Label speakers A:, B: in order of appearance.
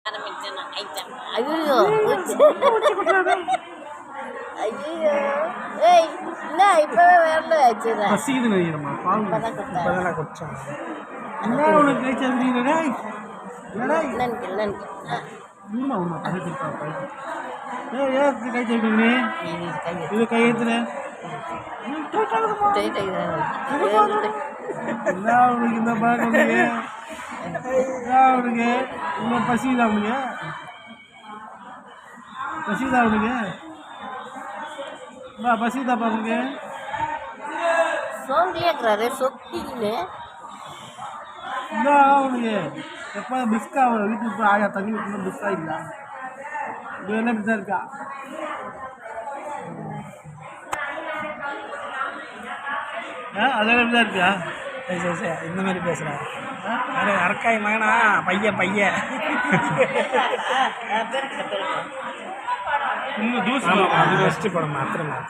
A: ஐயோ ஐயோ ஏய் என்ன இப்பவே வரல ஆச்சுடா
B: பசிக்குது நினைக்கிறேம்மா பால் இப்பதான் குடிச்சேன் என்ன உனக்கு கை சந்திரீங்க டேய்
A: என்னன்னு
B: உண்மை உண்மை கை கொடுத்தா ஏய் ஏன் கை சந்திரீங்க இது கை எடுத்துனே என்ன உனக்கு இந்த பழக்கம் அவனுக்கு இன்னும் பசிக்குதா அவனுக்கு பசிக்குதா அவனுக்கு பசிக்குதாப்பா அவனுக்கு
A: சோங்கிலேக்கிறாரு சொக்கிலே
B: என்ன அவனுக்கு எப்போ பிஸ்கா வீட்டுக்கு போய் ஆயா தண்ணி ஊற்றணும் பிஸ்கா இல்லை இது என்ன பிஸ்கா இருக்கா அதெல்லாம் எப்படி தான் இருக்கா சரி சரி இந்த மாதிரி பேசுகிறேன் அரக்காய் மகனா பையன் இன்னும் தூசி அது ரெஸ்ட் படம் மாத்திரம்